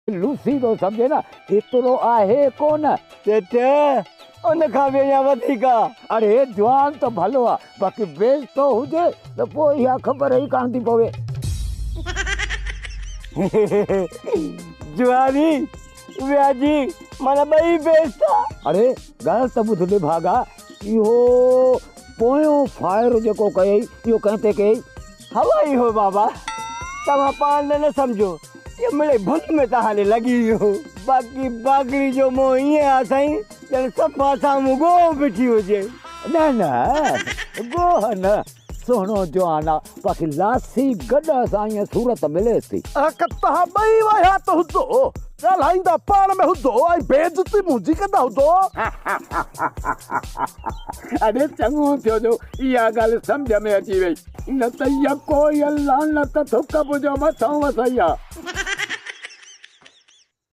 Lucy तो समझे ना एतिरो आहे कोन। सेठ उन खां बि अञा वधीक आहे। अरे जवान तो भलो आहे, बाक़ी बेस तो हुजे त पोइ इहा ख़बर ई कान थी पवे। जवानी व्याजी माना ॿई बेस्ट आहे। अरे ॻाल्हि त ॿुध भागा, इहो पोयों फायर जेको कयई इहो कंहिं ते कयई? हवा ई हो बाबा, तव्हां पाण न सम्झो, ये मिड़े भुत में त हाणे लॻी वियो। बाक़ी बागड़ी जो मोह ईअं आहे साईं, ॼण सफ़ा साम्हूं गोह बीठी हुजे। न न गोह न, सुहिणो जवान आहे, बाक़ी लासी गॾ सां ईअं सूरत मिले थी। तव्हां ॿई विया त हुजो, ॻाल्हाईंदा पाण में हुजो ऐं बेइज़ती मुंहिंजी कंदा हुजो। अरे चङो थियो जो इहा ॻाल्हि सम्झ में अची वई, न त इहा कोई लानत थुक मुंहिंजो मथां वसई आहे।